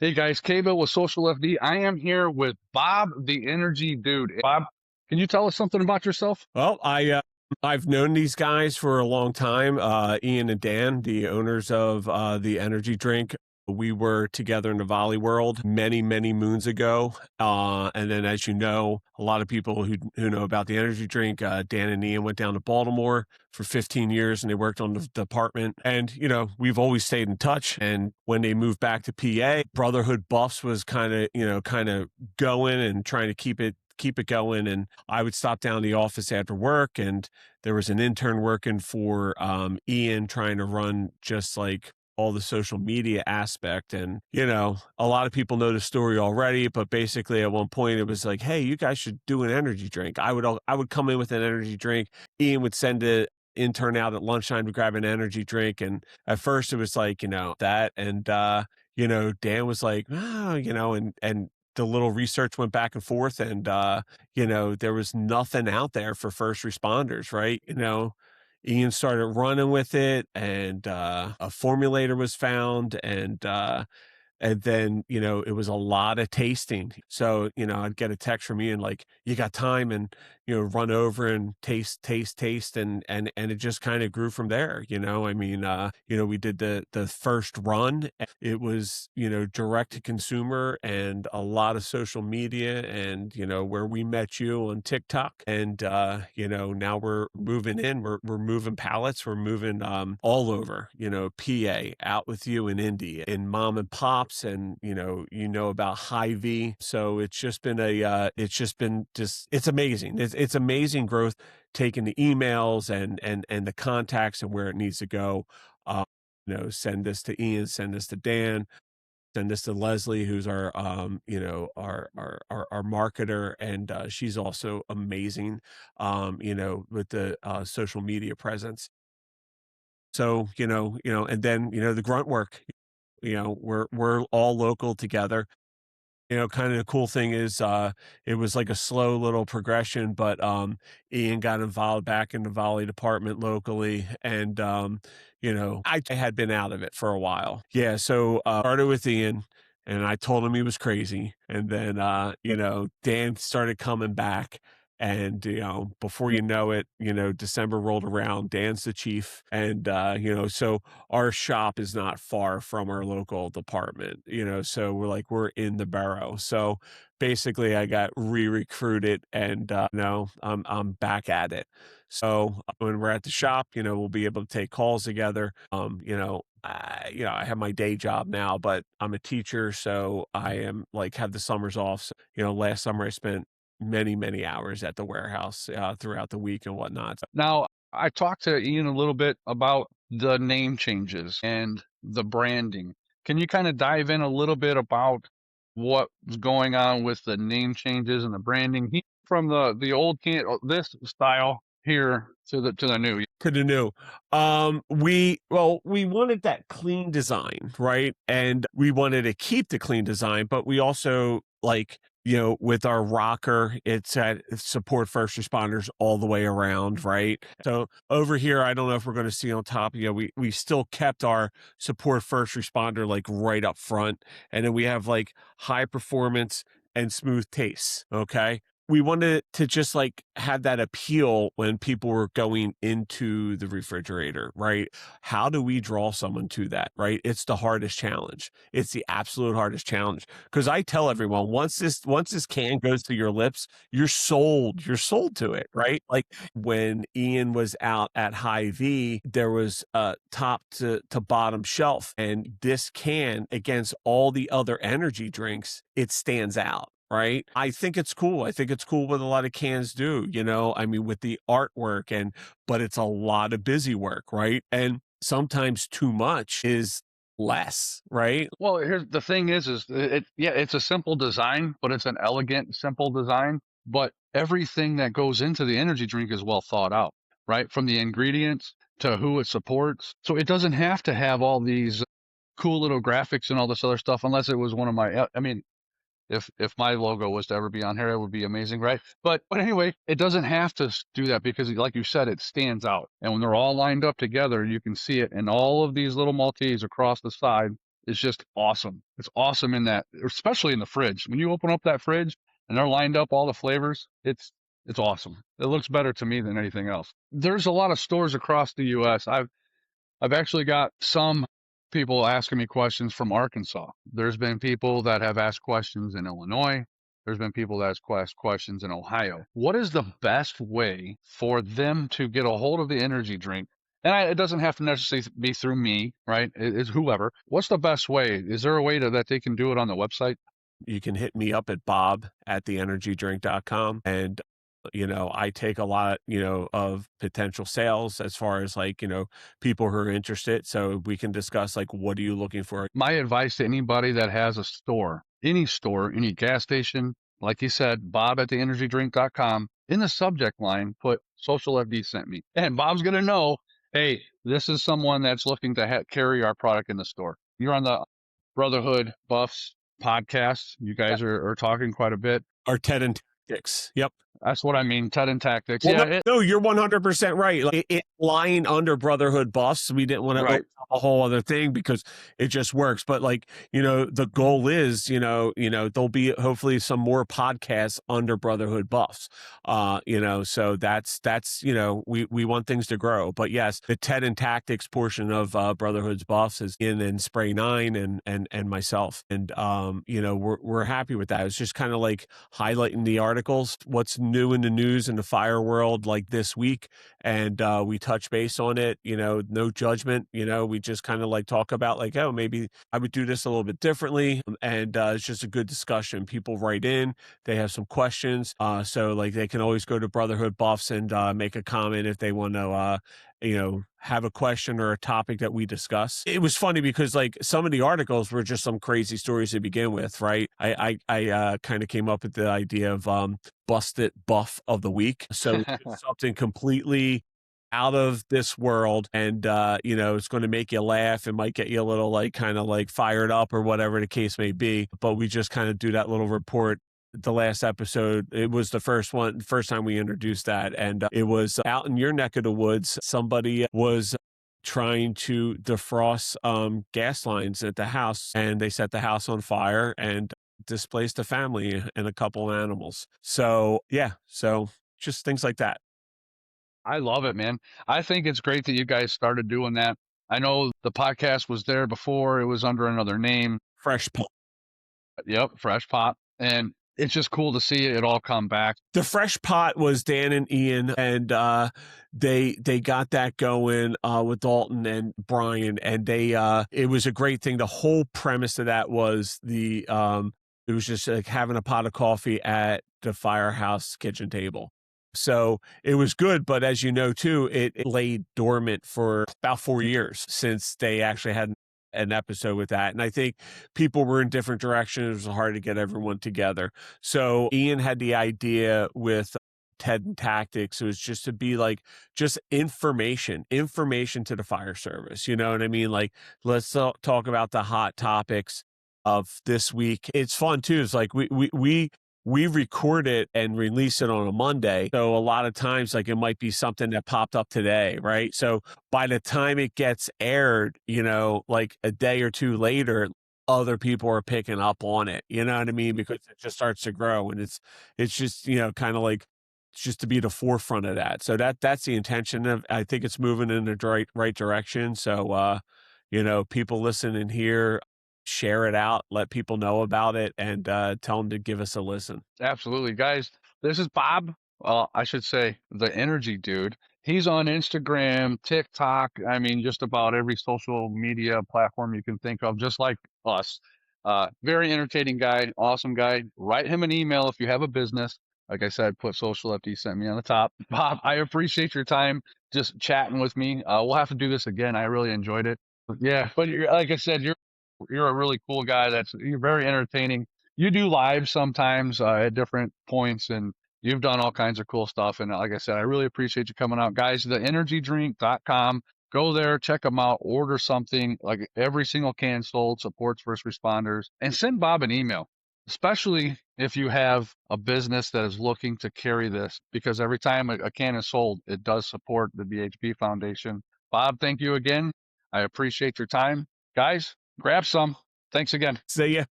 Hey guys, K-Bill with SocialFD. I am here with Bob, the Energy Dude. Bob, can you tell us something about yourself? Well, I've known these guys for a long time. Ian and Dan, the owners of the energy drink. We were together in the volley world many, many moons ago. And then, as you know, a lot of people who know about the energy drink, Dan and Ian went down to Baltimore for 15 years and they worked on the department. And, we've always stayed in touch. And when they moved back to PA, Brotherhood Buffs was kind of going and trying to keep it going. And I would stop down to the office after work, and there was an intern working for Ian trying to run just like all the social media aspect. And, a lot of people know the story already, but basically at one point it was like, hey, you guys should do an energy drink. I would come in with an energy drink. Ian would send it intern out at lunchtime to grab an energy drink. And at first it was like, that. And, Dan was like, oh, and the little research went back and forth, and there was nothing out there for first responders, right? Ian started running with it, and a formulator was found, and then, it was a lot of tasting. So, I'd get a text from Ian like, you got time? And, run over and taste. And it just kind of grew from there. I mean, we did the first run. It was, direct to consumer and a lot of social media and, where we met you on TikTok. And, now we're moving in, we're moving pallets, we're moving all over, PA, out with you in Indy, in mom and pops, and about Hy-Vee. So it's amazing. It's amazing growth, taking the emails and the contacts and where it needs to go. Send this to Ian, send this to Dan, send this to Leslie, who's our marketer, and she's also amazing, with the social media presence. So, and then, the grunt work, we're all local together. Kind of the cool thing is, it was like a slow little progression, but Ian got involved back in the volley department locally, and I had been out of it for a while. Yeah, so started with Ian, and I told him he was crazy, and then Dan started coming back. And, before you know it, December rolled around, Dan's the chief. And, so our shop is not far from our local department, so we're in the borough. So basically I got re-recruited, and, I'm back at it. So when we're at the shop, we'll be able to take calls together. I have my day job now, but I'm a teacher. So I am like, have the summers off. So, last summer I spent many, many hours at the warehouse throughout the week and whatnot. Now, I talked to Ian a little bit about the name changes and the branding. Can you kind of dive in a little bit about what's going on with the name changes and the branding? He from the old can this style here to the new. To the new. We wanted that clean design, right? And we wanted to keep the clean design, but we also with our rocker, it's at support first responders all the way around, right? So over here, I don't know if we're going to see on top, we still kept our support first responder like right up front. And then we have like high performance and smooth taste. Okay. We wanted to just like have that appeal when people were going into the refrigerator, right? How do we draw someone to that, right? It's the hardest challenge. It's the absolute hardest challenge. Because I tell everyone, once this can goes to your lips, you're sold to it, right? Like when Ian was out at Hy-Vee, there was a top to bottom shelf, and this can, against all the other energy drinks, it stands out. Right. I think it's cool. I think it's cool what a lot of cans do, I mean, with the artwork, but it's a lot of busy work. Right. And sometimes too much is less. Right. Well, here's the thing is yeah, it's a simple design, but it's an elegant, simple design. But everything that goes into the energy drink is well thought out, right? From the ingredients to who it supports. So it doesn't have to have all these cool little graphics and all this other stuff, unless it was one of my, I mean, if my logo was to ever be on here, it would be amazing, right? But anyway, it doesn't have to do that because, like you said, it stands out. And when they're all lined up together, you can see it in all of these little Maltese across the side. is just awesome. It's awesome in that, especially in the fridge. When you open up that fridge and they're lined up all the flavors, it's awesome. It looks better to me than anything else. There's a lot of stores across the US. I've actually got some people asking me questions from Arkansas. There's been people that have asked questions in Illinois. There's been people that have asked questions in Ohio. What is the best way for them to get a hold of the energy drink? And it doesn't have to necessarily be through me, right? It's whoever. What's the best way? Is there a way that they can do it on the website? You can hit me up at bob@theenergydrink.com. And, I take a lot, of potential sales as far as like, people who are interested. So we can discuss like, what are you looking for? My advice to anybody that has a store, any gas station, like you said, Bob at theenergydrink.com, in the subject line, put Social FD sent me. And Bob's going to know, hey, this is someone that's looking to carry our product in the store. You're on the Brotherhood Buffs podcast. You guys are talking quite a bit. Our TED and Tactics. Yep. That's what I mean. TED and Tactics. Well, Yeah. no, you're 100% right. Like, it lying under Brotherhood Buffs. We didn't want to Right. open up a whole other thing because it just works. But like, the goal is, there'll be hopefully some more podcasts under Brotherhood Buffs. So that's we want things to grow. But yes, the TED and Tactics portion of Brotherhood's Buffs is in and Spray 9 and myself. And we're happy with that. It's just kind of like highlighting the articles, what's new in the news in the fire world like this week, and we touch base on it. No judgment. We just kind of like talk about like, oh, maybe I would do this a little bit differently, and it's just a good discussion. People write in, they have some questions, so like they can always go to Brotherhood Buffs and make a comment if they want to have a question or a topic that we discuss. It was funny because like some of the articles were just some crazy stories to begin with, right? I kind of came up with the idea of busted buff of the week. So something completely out of this world, and it's going to make you laugh. It might get you a little like kind of like fired up or whatever the case may be. But we just kind of do that little report. The last episode, it was the first time we introduced that, and it was out in your neck of the woods. Somebody was trying to defrost gas lines at the house, and they set the house on fire and displaced a family and a couple animals. So just things like that. I love it, man. I think it's great that you guys started doing that. I know the podcast was there before. It was under another name. Fresh pot. Yep, Fresh Pot. And it's just cool to see it all come back. The Fresh Pot was Dan and Ian, and they got that going with Dalton and Brian, and it was a great thing. The whole premise of that was it was just like having a pot of coffee at the firehouse kitchen table. So it was good, but as you know too, it laid dormant for about 4 years since they actually had an episode with that. And I think people were in different directions. It was hard to get everyone together. So Ian had the idea with TED and Tactics. It was just to be like, just information to the fire service. You know what I mean? Like, let's talk about the hot topics of this week. It's fun too. It's like we record it and release it on a Monday. So a lot of times, like it might be something that popped up today, right? So by the time it gets aired, like a day or two later, other people are picking up on it. You know what I mean? Because it just starts to grow, and it's just, kind of like, it's just to be the forefront of that. So that's the intention of, I think it's moving in the right direction. So, people listen and hear, share it out, let people know about it, and tell them to give us a listen. Absolutely. Guys, this is Bob. Well, I should say the energy dude. He's on Instagram, TikTok. I mean, just about every social media platform you can think of, just like us. Very entertaining guy, awesome guy. Write him an email if you have a business. Like I said, put Social FD sent me on the top. Bob, I appreciate your time just chatting with me. We'll have to do this again. I really enjoyed it. Yeah, but like I said, you're a really cool guy. You're very entertaining. You do live sometimes at different points, and you've done all kinds of cool stuff. And like I said, I really appreciate you coming out, guys. Theenergydrink.com. Go there, check them out, order something. Like every single can sold supports first responders, and send Bob an email, especially if you have a business that is looking to carry this, because every time a can is sold, it does support the BHP Foundation. Bob, thank you again. I appreciate your time, guys. Grab some. Thanks again. See ya.